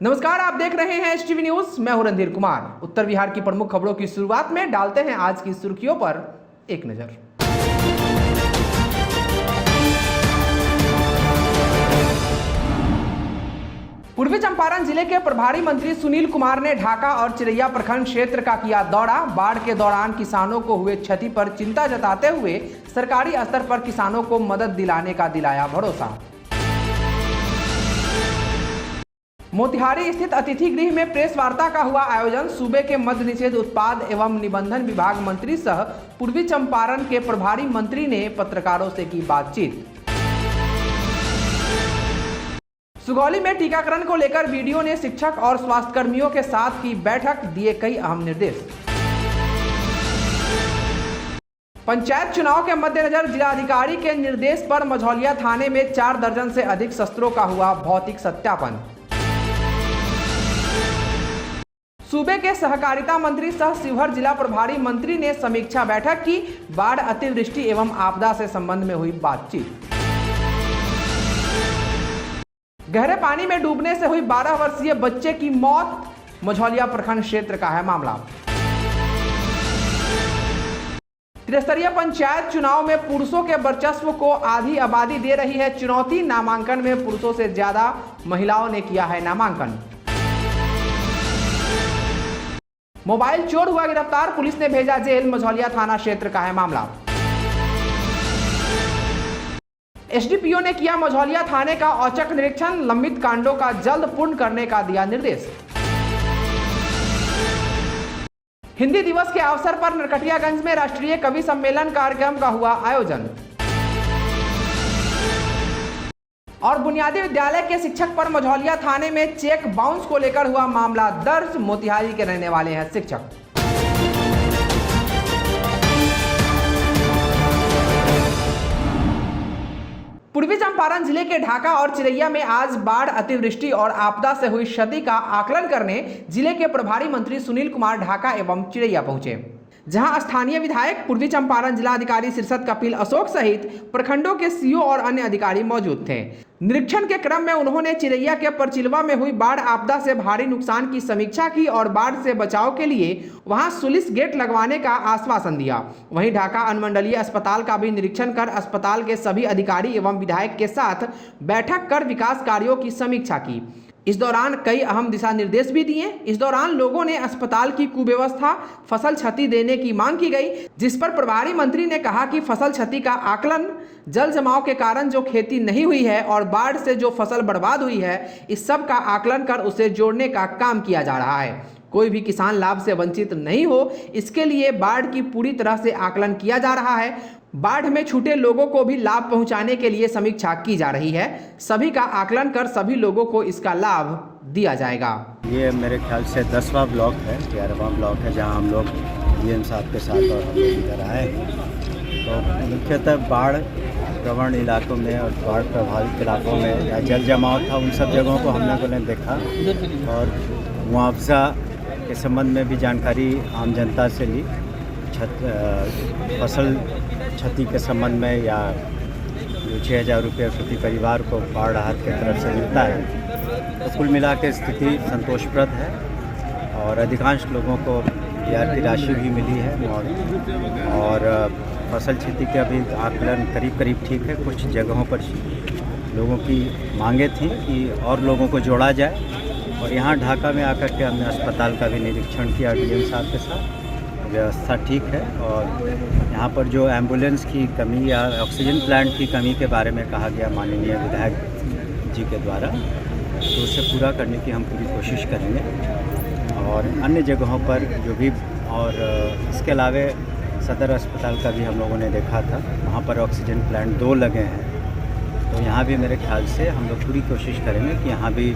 नमस्कार, आप देख रहे हैं एसटीवी न्यूज। मैं हूं रणधीर कुमार। उत्तर बिहार की प्रमुख खबरों की शुरुआत में डालते हैं आज की सुर्खियों पर एक नजर। पूर्वी चंपारण जिले के प्रभारी मंत्री सुनील कुमार ने ढाका और चिरैया प्रखंड क्षेत्र का किया दौरा। बाढ़ के दौरान किसानों को हुए क्षति पर चिंता जताते हुए सरकारी स्तर पर किसानों को मदद दिलाने का दिलाया भरोसा। मोतिहारी स्थित अतिथि गृह में प्रेस वार्ता का हुआ आयोजन। सूबे के मद्य निषेध उत्पाद एवं निबंधन विभाग मंत्री सह पूर्वी चंपारण के प्रभारी मंत्री ने पत्रकारों से की बातचीत। सुगौली में टीकाकरण को लेकर बीडीओ ने शिक्षक और स्वास्थ्यकर्मियों के साथ की बैठक, दिए कई अहम निर्देश। पंचायत चुनाव के मद्देनजर जिलाधिकारी के निर्देश पर मझौलिया थाने में 4 दर्जन से अधिक शस्त्रों का हुआ भौतिक सत्यापन। सूबे के सहकारिता मंत्री सह शिवहर जिला प्रभारी मंत्री ने समीक्षा बैठक की। बाढ़, अतिवृष्टि एवं आपदा से संबंध में हुई बातचीत। गहरे पानी में डूबने से हुई 12 वर्षीय बच्चे की मौत, मझौलिया प्रखंड क्षेत्र का है मामला। त्रिस्तरीय पंचायत चुनाव में पुरुषों के वर्चस्व को आधी आबादी दे रही है चुनौती। नामांकन में पुरुषों से ज्यादा महिलाओं ने किया है नामांकन। मोबाइल चोर हुआ गिरफ्तार, पुलिस ने भेजा जेल। मझौलिया थाना क्षेत्र का है मामला। एसडीपीओ ने किया मझौलिया थाने का औचक निरीक्षण। लंबित कांडों का जल्द पूर्ण करने का दिया निर्देश। हिंदी दिवस के अवसर पर नरकटियागंज में राष्ट्रीय कवि सम्मेलन कार्यक्रम का हुआ आयोजन। और बुनियादी विद्यालय के शिक्षक पर मझौलिया थाने में चेक बाउंस को लेकर हुआ मामला दर्ज। मोतिहारी के रहने वाले हैं शिक्षक। पूर्वी चंपारण जिले के ढाका और चिरैया में आज बाढ़, अतिवृष्टि और आपदा से हुई क्षति का आकलन करने जिले के प्रभारी मंत्री सुनील कुमार ढाका एवं चिरैया पहुंचे, जहां स्थानीय विधायक, पूर्वी चंपारण जिलाधिकारी शीर्षत कपिल अशोक सहित प्रखंडों के सीओ और अन्य अधिकारी मौजूद थे। निरीक्षण के क्रम में उन्होंने चिरैया के परचिलवा में हुई बाढ़ आपदा से भारी नुकसान की समीक्षा की और बाढ़ से बचाव के लिए वहां सुलिस गेट लगवाने का आश्वासन दिया। वहीं ढाका अनुमंडलीय अस्पताल का भी निरीक्षण कर अस्पताल के सभी अधिकारी एवं विधायक के साथ बैठक कर विकास कार्यों की समीक्षा की। इस दौरान कई अहम दिशा निर्देश भी दिए। इस दौरान लोगों ने अस्पताल की कुव्यवस्था, फसल क्षति देने की मांग की गई, जिस पर प्रभारी मंत्री ने कहा कि फसल क्षति का आकलन, जल जमाव के कारण जो खेती नहीं हुई है और बाढ़ से जो फसल बर्बाद हुई है, इस सब का आकलन कर उसे जोड़ने का काम किया जा रहा है। कोई भी किसान लाभ से वंचित नहीं हो, इसके लिए बाढ़ की पूरी तरह से आकलन किया जा रहा है। बाढ़ में छूटे लोगों को भी लाभ पहुंचाने के लिए समीक्षा की जा रही है। सभी का आकलन कर सभी लोगों को इसका लाभ दिया जाएगा। ये मेरे ख्याल से 10वां ब्लॉक है, 11वां ब्लॉक है, जहां हम लोग डीएम साहब के साथ और हम लोग इधर आए हैं। तो मुख्यतः बाढ़ प्रवण इलाकों में और बाढ़ प्रभावित इलाकों में या जल जमाव था, उन सब जगहों को हम लोगों ने देखा और मुआवजा के संबंध में भी जानकारी आम जनता से ली। फसल क्षति के संबंध में या जो 6,000 रुपये प्रति परिवार को बाढ़ राहत की तरफ से मिलता है, तो कुल मिला के स्थिति संतोषप्रद है और अधिकांश लोगों को ब्याज की राशि भी मिली है और फसल क्षति के अभी आकलन करीब ठीक है। कुछ जगहों पर लोगों की मांगे थी कि और लोगों को जोड़ा जाए और यहाँ ढाका में आकर के हमने अस्पताल का भी निरीक्षण किया डीएम साहब के साथ। व्यवस्था ठीक है और यहाँ पर जो एम्बुलेंस की कमी या ऑक्सीजन प्लांट की कमी के बारे में कहा गया माननीय विधायक जी के द्वारा, तो उसे पूरा करने की हम पूरी कोशिश करेंगे। और अन्य जगहों पर जो भी, और इसके अलावा सदर अस्पताल का भी हम लोगों ने देखा था, वहाँ पर ऑक्सीजन प्लांट 2 लगे हैं। तो यहाँ भी मेरे ख्याल से हम लोग पूरी कोशिश करेंगे कि यहाँ भी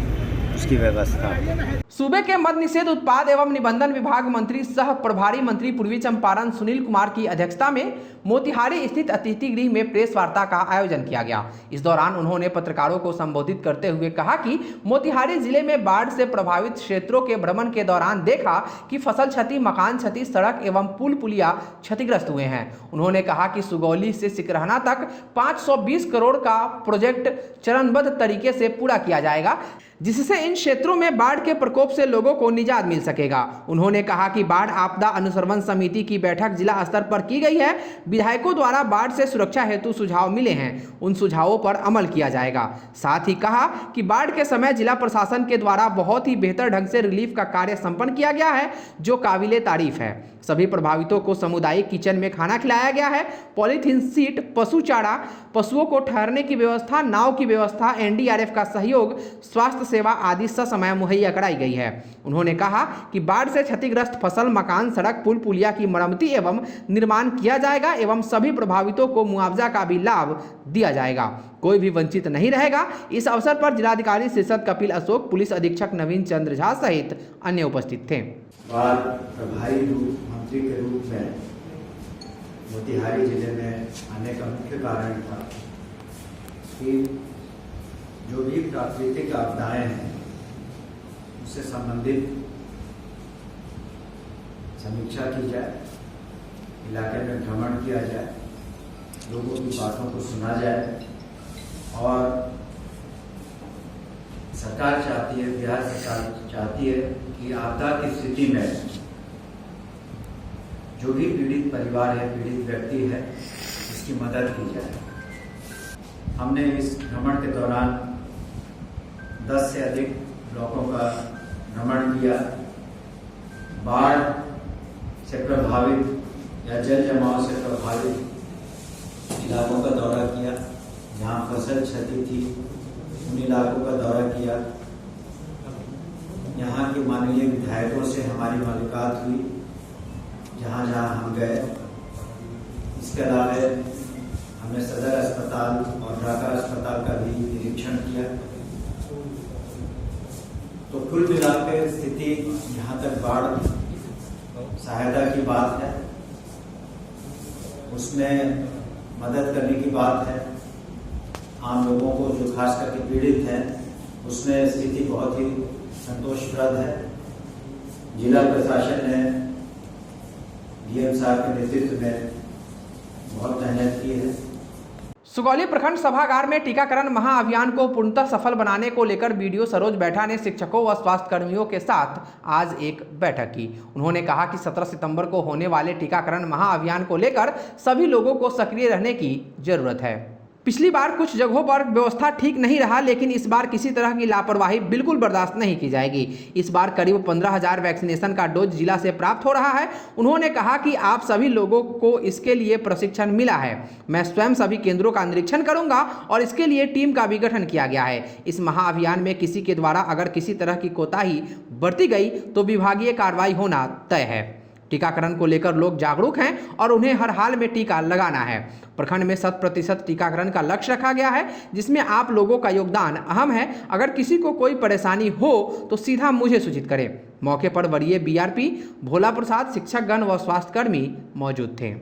उसकी व्यवस्था हो। सूबे के मद्य निषेध उत्पाद एवं निबंधन विभाग मंत्री सह प्रभारी मंत्री पूर्वी चंपारण सुनील कुमार की अध्यक्षता में मोतिहारी स्थित अतिथि गृह में प्रेस वार्ता का आयोजन किया गया। इस दौरान उन्होंने पत्रकारों को संबोधित करते हुए कहा कि मोतिहारी जिले में बाढ़ से प्रभावित क्षेत्रों के भ्रमण के दौरान देखा कि फसल क्षति, मकान क्षति, सड़क एवं पुल पुलिया क्षतिग्रस्त हुए हैं। उन्होंने कहा कि सुगौली से सिकरहना तक 520 करोड़ का प्रोजेक्ट चरणबद्ध तरीके से पूरा किया जाएगा, जिससे इन क्षेत्रों में बाढ़ के प्रकोप से लोगों को निजात मिल सकेगा। उन्होंने कहा कि बाढ़ आपदा अनुश्रवण समिति की बैठक जिला स्तर पर की गई है। विधायकों द्वारा बाढ़ से सुरक्षा हेतु सुझाव मिले हैं, उन सुझावों पर अमल किया जाएगा। साथ ही कहा कि बाढ़ के समय जिला प्रशासन के द्वारा बहुत ही बेहतर ढंग से रिलीफ का कार्य संपन्न किया गया है, जो काबिले तारीफ है। सभी प्रभावितों को सामुदायिक किचन में खाना खिलाया गया है। पॉलीथीन सीट, पशु चारा, पशुओं को ठहरने की व्यवस्था, नाव की व्यवस्था, एनडीआरएफ का सहयोग, स्वास्थ्य सेवा आदि ससमय मुहैया कराई गई है। उन्होंने कहा कि बाढ़ से क्षतिग्रस्त फसल, मकान, सड़क, पुल पुलिया की मरम्मती एवं निर्माण किया जाएगा एवं सभी प्रभावितों को मुआवजा का भी लाभ दिया जाएगा, कोई भी वंचित नहीं रहेगा। इस अवसर पर जिलाधिकारी शीर्षद कपिल अशोक, पुलिस अधीक्षक नवीन चंद्र झा सहित अन्य उपस्थित थे। बाढ़ प्रभारी मंत्री के रूप में मोतिहारी जिले में आने का मुख्य कारण था कि जो भी प्राकृतिक आपदाएं हैं उससे संबंधित समीक्षा की जाए, इलाके में भ्रमण किया जाए, लोगों की बातों को सुना जाए और सरकार चाहती है, बिहार सरकार चाहती है कि आपदा की स्थिति में जो भी पीड़ित परिवार है, पीड़ित व्यक्ति है, उसकी मदद की जाए। हमने इस भ्रमण के दौरान 10 से अधिक ब्लॉकों का भ्रमण किया। बाढ़ से प्रभावित या जल जमाव से प्रभावित इलाकों का दौरा किया, जहां फसल क्षति थी उन इलाकों का दौरा किया। यहाँ के माननीय विधायकों से हमारी मुलाकात हुई, जहाँ जहाँ हम गए। इसके अलावा हमने सदर अस्पताल और ढाका अस्पताल का भी निरीक्षण किया। तो कुल मिलाकर स्थिति, जहाँ तक बाढ़ सहायता की बात है, उसमें मदद करने की बात है, आम लोगों को जो खास करके पीड़ित हैं, उसमें स्थिति बहुत ही संतोषप्रद है। जिला प्रशासन ने डीएम साहब के नेतृत्व में बहुत मेहनत की है। सुगौली प्रखंड सभागार में टीकाकरण महाअभियान को पूर्णतः सफल बनाने को लेकर बीडीओ सरोज बैठा ने शिक्षकों व स्वास्थ्य कर्मियों के साथ आज एक बैठक की। उन्होंने कहा कि 17 सितंबर को होने वाले टीकाकरण महाअभियान को लेकर सभी लोगों को सक्रिय रहने की जरूरत है। पिछली बार कुछ जगहों पर व्यवस्था ठीक नहीं रहा, लेकिन इस बार किसी तरह की लापरवाही बिल्कुल बर्दाश्त नहीं की जाएगी। इस बार करीब 15,000 वैक्सीनेशन का डोज जिला से प्राप्त हो रहा है। उन्होंने कहा कि आप सभी लोगों को इसके लिए प्रशिक्षण मिला है। मैं स्वयं सभी केंद्रों का निरीक्षण करूंगा और इसके लिए टीम का भी गठन किया गया है। इस महाअभियान में किसी के द्वारा अगर किसी तरह की कोताही बरती गई तो विभागीय कार्रवाई होना तय है। टीकाकरण को लेकर लोग जागरूक हैं और उन्हें हर हाल में टीका लगाना है। प्रखंड में 100% टीकाकरण का लक्ष्य रखा गया है, जिसमें आप लोगों का योगदान अहम है। अगर किसी को कोई परेशानी हो तो सीधा मुझे सूचित करें। मौके पर वरीय बीआरपी भोला प्रसाद, शिक्षकगण व स्वास्थ्यकर्मी मौजूद थे।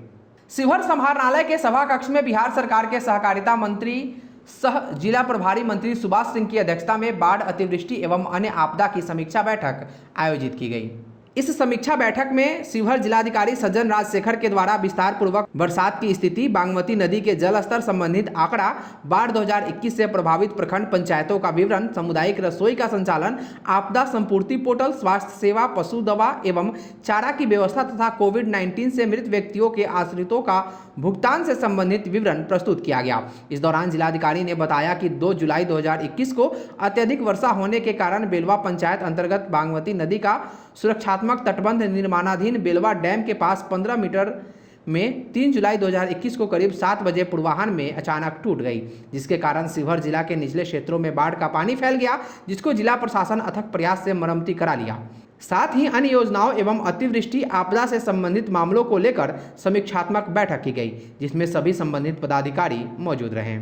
शिवहर समाहरणालय के सभा कक्ष में बिहार सरकार के सहकारिता मंत्री सह जिला प्रभारी मंत्री सुभाष सिंह की अध्यक्षता में बाढ़, अतिवृष्टि एवं अन्य आपदा की समीक्षा बैठक आयोजित की गई। इस समीक्षा बैठक में शिवहर जिलाधिकारी सज्जन राजशेखर के द्वारा विस्तार पूर्वक बरसात की स्थिति, बागमती नदी के जल स्तर संबंधित आंकड़ा, बाढ़ 2021 से प्रभावित प्रखंड पंचायतों का विवरण, सामुदायिक रसोई का संचालन, आपदा संपूर्ति पोर्टल, स्वास्थ्य सेवा, पशु दवा एवं चारा की व्यवस्था तथा कोविड-19 से मृत व्यक्तियों के आश्रितों का भुगतान से संबंधित विवरण प्रस्तुत किया गया। इस दौरान जिलाधिकारी ने बताया कि 2 जुलाई 2021 को अत्यधिक वर्षा होने के कारण बेलवा पंचायत अंतर्गत बागमती नदी का सुरक्षात्मक तटबंध निर्माणाधीन बेलवा डैम के पास 15 मीटर में 3 जुलाई 2021 को करीब 7 बजे पूर्वाह्न में अचानक टूट गई, जिसके कारण शिवहर जिला के निचले क्षेत्रों में बाढ़ का पानी फैल गया, जिसको जिला प्रशासन अथक प्रयास से मरम्मती करा लिया। साथ ही अन्य योजनाओं एवं अतिवृष्टि आपदा से संबंधित मामलों को लेकर समीक्षात्मक बैठक की गई, जिसमें सभी संबंधित पदाधिकारी मौजूद रहे।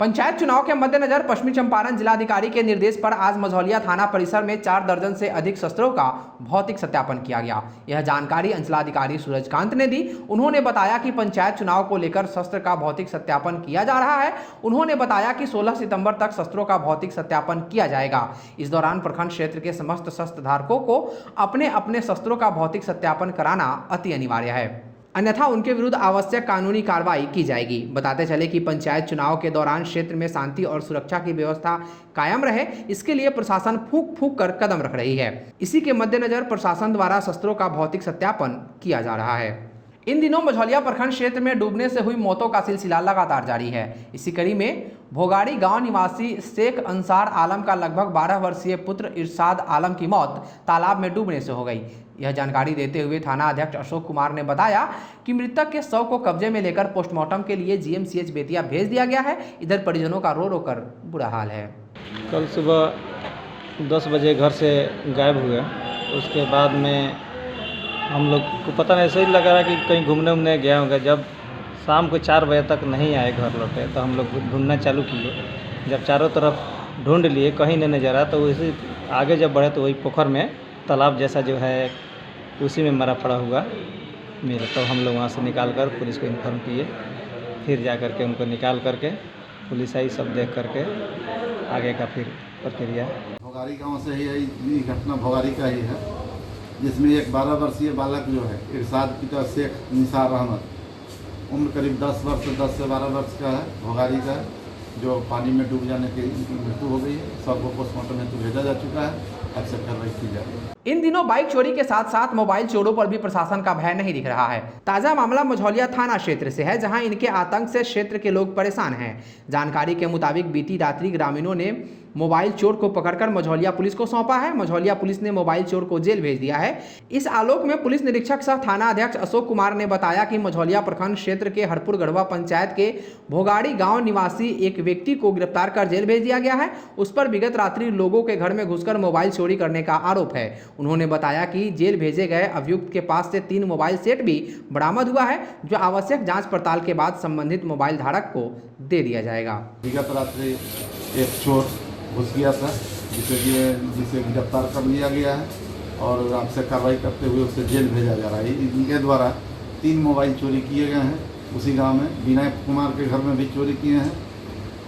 पंचायत चुनाव के मद्देनजर पश्चिमी चंपारण जिलाधिकारी के निर्देश पर आज मझौलिया थाना परिसर में 4 दर्जन से अधिक शस्त्रों का भौतिक सत्यापन किया गया। यह जानकारी अंचलाधिकारी सूरजकांत ने दी। उन्होंने बताया कि पंचायत चुनाव को लेकर शस्त्र का भौतिक सत्यापन किया जा रहा है। उन्होंने बताया कि 16 सितंबर तक शस्त्रों का भौतिक सत्यापन किया जाएगा। इस दौरान प्रखंड क्षेत्र के समस्त शस्त्र धारकों को अपने अपने शस्त्रों का भौतिक सत्यापन कराना अति अनिवार्य है, अन्यथा उनके विरुद्ध आवश्यक कानूनी कार्रवाई की जाएगी। बताते चले कि पंचायत चुनाव के दौरान क्षेत्र में शांति और सुरक्षा की व्यवस्था कायम रहे, इसके लिए प्रशासन फूंक फूंक कर कदम रख रही है। इसी के मद्देनजर प्रशासन द्वारा शस्त्रों का भौतिक सत्यापन किया जा रहा है। इन दिनों मझौलिया प्रखंड क्षेत्र में डूबने से हुई मौतों का सिलसिला लगातार जारी है। इसी कड़ी में भोगाड़ी गांव निवासी शेख अंसार आलम का लगभग 12 वर्षीय पुत्र इरशाद आलम की मौत तालाब में डूबने से हो गई। यह जानकारी देते हुए थाना अध्यक्ष अशोक कुमार ने बताया कि मृतक के शव को कब्जे में लेकर पोस्टमार्टम के लिए जीएमसीएच बेतिया भेज दिया गया है। इधर परिजनों का रो रो कर बुरा हाल है। कल सुबह 10 बजे घर से गायब हुए। उसके बाद में हम लोग को पता नहीं, ऐसे ही लग रहा कि कहीं घूमने उमने गया होंगे। जब शाम को 4 बजे तक नहीं आए घर लौटे तो हम लोग ढूंढना चालू किए। जब चारों तरफ ढूंढ लिए, कहीं नहीं नजर आया, तो उसी आगे जब बढ़े तो वही पोखर में तालाब जैसा जो है उसी में मरा पड़ा हुआ मिला। तो हम लोग वहाँ से निकाल कर पुलिस को इन्फॉर्म किए। फिर जा कर के उनको निकाल करके पुलिस आई, सब देख करके आगे का फिर प्रक्रिया। भोगाड़ी गांव से ही ये घटना भोगाड़ी का ही है, जिसमें एक 12 वर्षीय बालक जो है इरशाद पिता शेख निसार अहमद, उम्र करीब 10 से 12 वर्ष का है, भोगाड़ी का है, जो पानी में डूब जाने की मृत्यु हो गई है। सबको पोस्टमार्टम हेतु भेजा जा चुका है। अक्सर कार्रवाई की जा रही है। इन दिनों बाइक चोरी के साथ साथ मोबाइल चोरों पर भी प्रशासन का भय नहीं दिख रहा है। ताजा मामला मझौलिया थाना क्षेत्र से है, जहां इनके आतंक से क्षेत्र के लोग परेशान हैं। जानकारी के मुताबिक बीती रात्रि ग्रामीणों ने मोबाइल चोर को पकड़कर मझौलिया पुलिस को सौंपा है। मझौलिया पुलिस ने मोबाइल चोर को जेल भेज दिया है। इस आलोक में पुलिस निरीक्षक सह थाना अध्यक्ष अशोक कुमार ने बताया कि मझौलिया प्रखंड क्षेत्र के हरपुर गढ़वा पंचायत के भोगाड़ी गांव निवासी एक व्यक्ति को गिरफ्तार कर जेल भेज दिया गया है। उस पर विगत रात्रि लोगों के घर में घुसकर मोबाइल चोरी करने का आरोप है। उन्होंने बताया कि जेल भेजे गए अभियुक्त के पास से 3 मोबाइल सेट भी बरामद हुआ है, जो आवश्यक जांच पड़ताल के बाद संबंधित मोबाइल धारक को दे दिया जाएगा। विगत रात्रि एक चोर घुस गया था, जिसे गिरफ्तार कर लिया गया है और आपसे कार्रवाई करते हुए उसे जेल भेजा जा रहा है। इनके द्वारा 3 मोबाइल चोरी किए गए हैं उसी गांव में। विनय कुमार के घर में भी चोरी किए हैं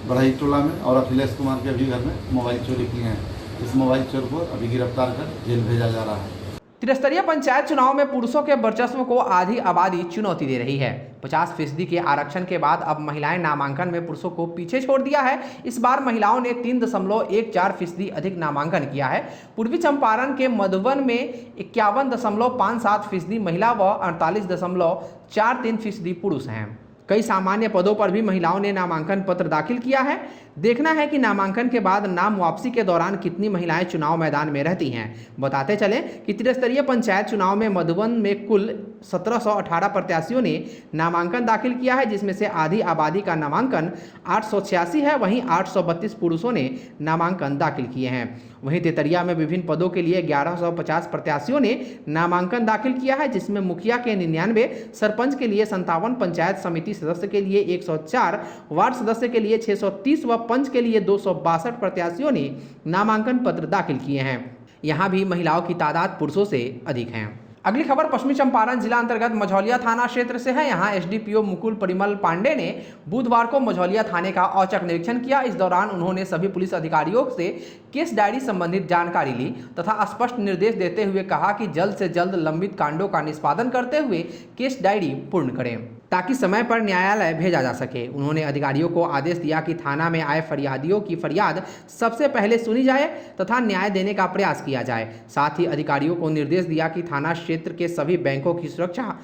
बढ़ई टोला में, और अखिलेश कुमार के भी घर में मोबाइल चोरी किए हैं। इस मोबाइल चोर को अभी गिरफ्तार कर जेल भेजा जा रहा है। त्रिस्तरीय पंचायत चुनाव में पुरुषों के वर्चस्व को आधी आबादी चुनौती दे रही है। 50% के आरक्षण के बाद अब महिलाएं नामांकन में पुरुषों को पीछे छोड़ दिया है। इस बार महिलाओं ने 3.14% अधिक नामांकन किया है। पूर्वी चंपारण के मधुबन में 51.57% महिला व 48.43% पुरुष हैं। कई सामान्य पदों पर भी महिलाओं ने नामांकन पत्र दाखिल किया है। देखना है कि नामांकन के बाद नाम वापसी के दौरान कितनी महिलाएं चुनाव मैदान में रहती हैं। बताते चले कि त्रिस्तरीय पंचायत चुनाव में मधुबन में कुल 1718 प्रत्याशियों ने नामांकन दाखिल किया है, जिसमें से आधी आबादी का नामांकन 886 है। वहीं 832 पुरुषों ने नामांकन दाखिल किए हैं। वहीं तेतरिया में विभिन्न पदों के लिए 1150 प्रत्याशियों ने नामांकन दाखिल किया है, जिसमें मुखिया के 99, सरपंच के लिए 57, पंचायत समिति सदस्य के लिए 104, वार्ड सदस्य के लिए 630 व पंच के लिए 262 प्रत्याशियों ने नामांकन पत्र दाखिल किए हैं। यहां भी महिलाओं की तादाद पुरुषों से अधिक है। अगली खबर पश्चिमी चंपारण जिला अंतर्गत मझौलिया थाना क्षेत्र से है। यहां एसडीपीओ मुकुल परिमल पांडे ने बुधवार को मझौलिया थाने का औचक निरीक्षण किया। इस दौरान उन्होंने सभी पुलिस अधिकारियों से केस डायरी संबंधित जानकारी ली तथा स्पष्ट निर्देश देते हुए कहा कि जल्द से जल्द लंबित कांडों का निष्पादन करते हुए केस डायरी पूर्ण करें, ताकि समय पर न्यायालय भेजा जा सके। उन्होंने अधिकारियों को आदेश दिया कि थाना में आए फरियादियों की फरियाद सबसे पहले सुनी जाए तथा न्याय देने का प्रयास किया जाए। साथ ही अधिकारियों को निर्देश दिया कि थाना क्षेत्र के सभी बैंकों की सुरक्षा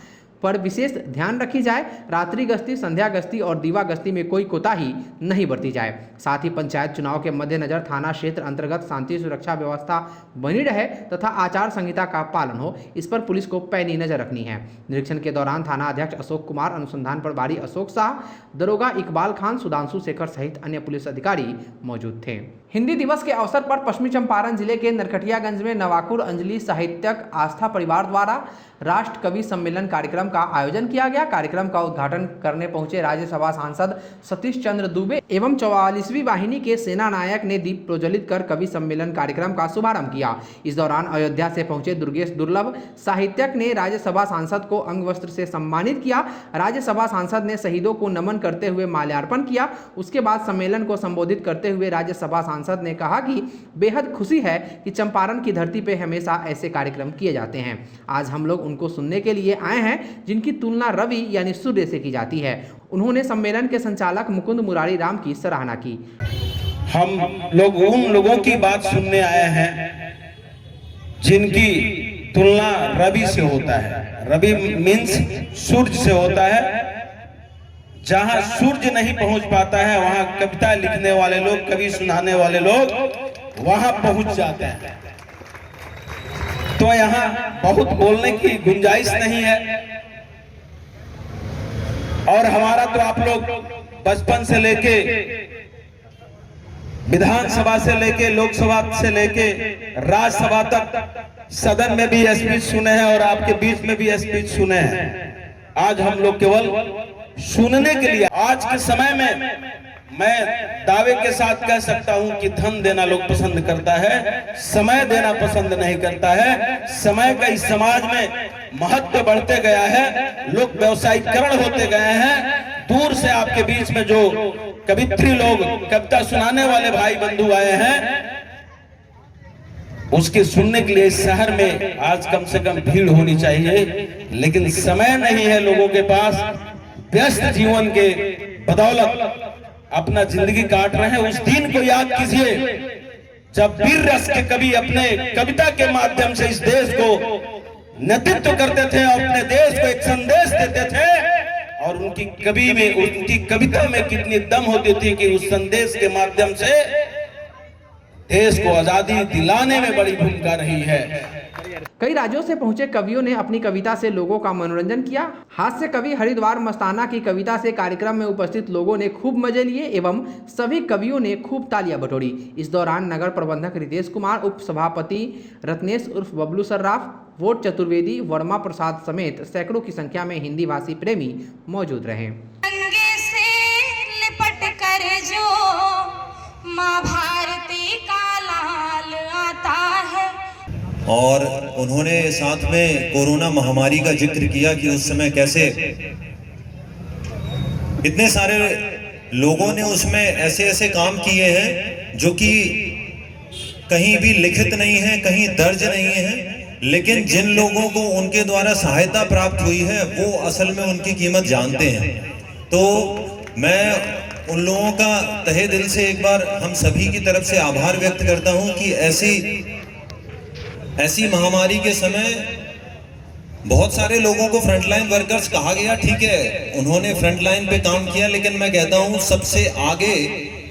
पर विशेष ध्यान रखी जाए। रात्रि गश्ती, संध्या गश्ती और दीवा गश्ती में कोई कोताही नहीं बरती जाए। साथ ही पंचायत चुनाव के मद्देनजर थाना क्षेत्र अंतर्गत शांति सुरक्षा व्यवस्था बनी रहे तथा आचार संहिता का पालन हो, इस पर पुलिस को पैनी नजर रखनी है। निरीक्षण के दौरान थाना अध्यक्ष अशोक कुमार, अनुसंधान प्रभारी अशोक शाह, दरोगा इकबाल खान, सुधांशु शेखर सहित अन्य पुलिस अधिकारी मौजूद थे। हिंदी दिवस के अवसर पर पश्चिमी चंपारण जिले के नरकटियागंज में नवाकुर अंजलि साहित्यक आस्था परिवार द्वारा राष्ट्र कवि सम्मेलन कार्यक्रम का आयोजन किया गया। कार्यक्रम का उद्घाटन करने पहुंचे राज्यसभा सांसद सतीश चंद्र दुबे एवं 44वीं वाहिनी के सेना नायक ने दीप प्रज्वलित कर कवि सम्मेलन कार्यक्रम का शुभारंभ किया। इस दौरान अयोध्या से पहुंचे दुर्गेश दुर्लभ साहित्यक ने राज्यसभा सांसद को अंग वस्त्र से सम्मानित किया। राज्यसभा सांसद ने शहीदों को नमन करते हुए माल्यार्पण किया। उसके बाद सम्मेलन को संबोधित करते हुए राज्यसभा सांसद ने कहा कि बेहद खुशी है कि चंपारण की धरती पर हमेशा ऐसे कार्यक्रम किए जाते हैं। आज हम लोग उनको सुनने के लिए आए हैं जिनकी तुलना रवि यानी सूर्य से की जाती है। उन्होंने सम्मेलन के संचालक मुकुंद मुरारी राम की सराहना की। हम लोग उन लोगों की बात सुनने आए हैं जिनकी तुलना रवि से होता है। रवि मीन्स सूर्य से होता है। जहां सूर्य नहीं पहुंच पाता है वहां कविता लिखने वाले लोग, कवि सुनाने वाले लोग वहां पहुंच जाते हैं। तो यहाँ बहुत बोलने की गुंजाइश नहीं है। और हमारा तो आप लोग बचपन से लेके विधानसभा से लेके लोकसभा से लेके राज्यसभा तक सदन में भी स्पीच सुने हैं और आपके बीच में भी स्पीच सुने हैं। आज हम लोग केवल सुनने के लिए, आज के समय में मैं दावे के साथ कह सकता हूं कि धन देना लोग पसंद करता है, समय देना पसंद नहीं करता है। समय का इस समाज में महत्व बढ़ते गया है, लोग व्यवसायीकरण होते गए हैं। दूर से आपके बीच में जो कवित्री लोग, कविता सुनाने वाले भाई बंधु आए हैं, उसके सुनने के लिए इस शहर में आज कम से कम भीड़ होनी चाहिए, लेकिन समय नहीं है लोगों के पास। व्यस्त जीवन के बदौलत अपना जिंदगी काट रहे हैं। उस दिन को याद कीजिए जब वीर रस के कवि अपने कविता के माध्यम से इस देश को नेतृत्व करते थे और अपने देश को एक संदेश देते थे। और उनकी कवि में, उनकी कविता में कितनी दम होती थी कि उस संदेश के माध्यम से देश को आजादी दिलाने में बड़ी भूमिका रही है। कई राज्यों से पहुंचे कवियों ने अपनी कविता से लोगों का मनोरंजन किया। हास्य कवि हरिद्वार मस्ताना की कविता से कार्यक्रम में उपस्थित लोगों ने खूब मजे लिए एवं सभी कवियों ने खूब तालियां बटोरी। इस दौरान नगर प्रबंधक रितेश कुमार, उप सभापति रत्नेश उर्फ बबलू सर्राफ, वोट चतुर्वेदी, वर्मा प्रसाद समेत सैकड़ों की संख्या में हिंदी भाषी प्रेमी मौजूद रहे। और उन्होंने साथ में कोरोना महामारी का जिक्र किया कि उस समय कैसे इतने सारे लोगों ने उसमें ऐसे ऐसे काम किए हैं जो कि कहीं भी लिखित नहीं है, कहीं दर्ज नहीं है, लेकिन जिन लोगों को उनके द्वारा सहायता प्राप्त हुई है वो असल में उनकी कीमत जानते हैं। तो मैं उन लोगों का तहे दिल से एक बार हम सभी की तरफ से आभार व्यक्त करता हूं कि ऐसी महामारी के समय बहुत सारे लोगों को फ्रंटलाइन वर्कर्स कहा गया, ठीक है, उन्होंने फ्रंटलाइन पे काम किया, लेकिन मैं कहता हूं सबसे आगे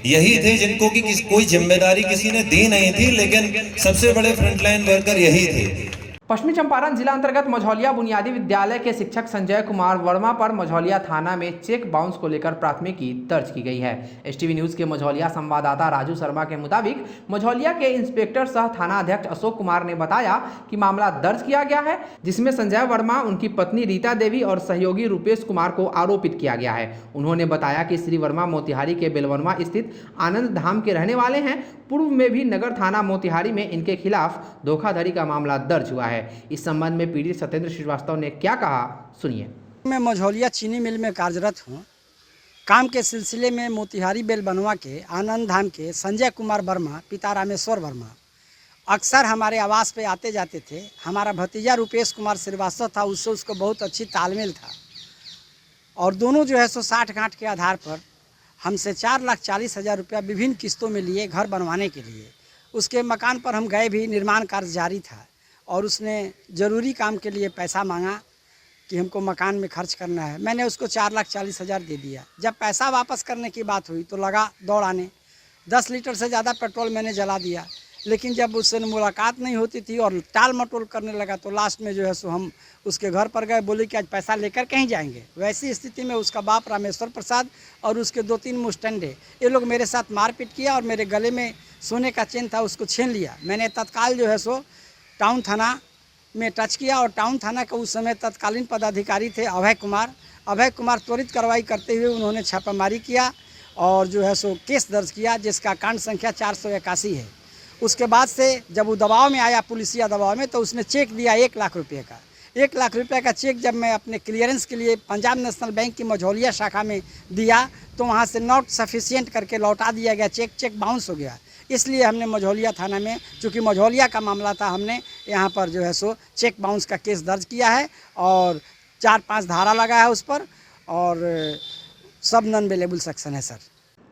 यही थे जिनको कि कोई जिम्मेदारी किसी ने दी नहीं थी, लेकिन सबसे बड़े फ्रंटलाइन वर्कर यही थे। पश्चिमी चंपारण जिला अंतर्गत मझौलिया बुनियादी विद्यालय के शिक्षक संजय कुमार वर्मा पर मझौलिया थाना में चेक बाउंस को लेकर प्राथमिकी दर्ज की गई है। एसटीवी न्यूज के मझौलिया संवाददाता राजू शर्मा के मुताबिक मझौलिया के इंस्पेक्टर सह थाना अध्यक्ष अशोक कुमार ने बताया कि मामला दर्ज किया गया है, जिसमें संजय वर्मा, उनकी पत्नी रीता देवी और सहयोगी रूपेश कुमार को आरोपित किया गया है। उन्होंने बताया कि श्री वर्मा मोतिहारी के बेलवर्मा स्थित आनंद धाम के रहने वाले हैं। पूर्व में भी नगर थाना मोतिहारी में इनके खिलाफ धोखाधड़ी का मामला दर्ज हुआ है। इस संबंध में पीड़ित सत्येंद्र श्रीवास्तव ने क्या कहा, सुनिए। मैं मझौलिया चीनी मिल में कार्यरत हूँ। काम के सिलसिले में मोतिहारी बेलबनवा के आनंद धाम के संजय कुमार वर्मा, पिता रामेश्वर वर्मा, अक्सर हमारे आवास पे आते जाते थे। हमारा भतीजा रूपेश कुमार श्रीवास्तव था, उससे उसको बहुत अच्छी तालमेल था और दोनों जो है 60 गांठ के आधार पर हमसे 4,40,000 रुपया विभिन्न किस्तों में लिए घर बनवाने के लिए। उसके मकान पर हम गए भी, निर्माण कार्य जारी था और उसने ज़रूरी काम के लिए पैसा मांगा कि हमको मकान में खर्च करना है। मैंने उसको 4,40,000 दे दिया। जब पैसा वापस करने की बात हुई तो लगा दौड़ आने। 10 लीटर से ज़्यादा पेट्रोल मैंने जला दिया, लेकिन जब उससे मुलाकात नहीं होती थी और टाल मटोल करने लगा तो लास्ट में जो है सो हम उसके घर पर गए, बोले कि आज पैसा लेकर कहीं जाएंगे। वैसी स्थिति में उसका बाप रामेश्वर प्रसाद और उसके 2-3 मुस्टंडे ये लोग मेरे साथ मारपीट किया और मेरे गले में सोने का चेन था उसको छीन लिया। मैंने तत्काल जो है सो टाउन थाना में टच किया और टाउन थाना का उस समय तत्कालीन पदाधिकारी थे अभय कुमार त्वरित कार्रवाई करते हुए उन्होंने छापामारी किया और जो है सो केस दर्ज किया, जिसका कांड संख्या 481 है। उसके बाद से जब वो दबाव में आया, पुलिसिया दबाव में, तो उसने चेक दिया 1 लाख रुपये का। 1 लाख रुपये का चेक जब मैं अपने क्लियरेंस के लिए पंजाब नेशनल बैंक की मझौलिया शाखा में दिया तो वहाँ से नॉट सफिशिएंट करके लौटा दिया गया, चेक बाउंस हो गया। इसलिए हमने मझौलिया थाना में, चूँकि मझौलिया का मामला था, हमने यहाँ पर जो है सो चेक बाउंस का केस दर्ज किया है और 4-5 धारा लगा है उस पर और सब नॉन अवेलेबल सेक्शन है सर।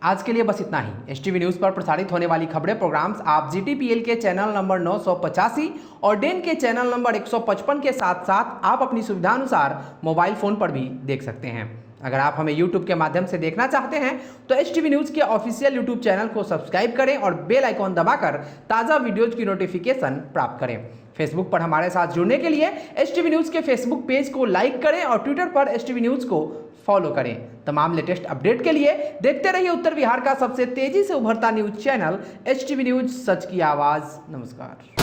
आज के लिए बस इतना ही। STV न्यूज़ पर प्रसारित होने वाली खबरें प्रोग्राम्स आप GTPL के चैनल नंबर 985 और डेन के चैनल नंबर 155 के साथ साथ आप अपनी सुविधानुसार मोबाइल फ़ोन पर भी देख सकते हैं। अगर आप हमें YouTube के माध्यम से देखना चाहते हैं तो STV न्यूज़ के ऑफिशियल YouTube चैनल को सब्सक्राइब करें और बेल आइकॉन दबाकर ताज़ा वीडियोज़ की नोटिफिकेशन प्राप्त करें। फेसबुक पर हमारे साथ जुड़ने के लिए STV न्यूज़ के फेसबुक पेज को लाइक करें और ट्विटर पर STV न्यूज़ को फॉलो करें। तमाम लेटेस्ट अपडेट के लिए देखते रहिए उत्तर बिहार का सबसे तेजी से उभरता न्यूज़ चैनल STV न्यूज़, सच की आवाज़। नमस्कार।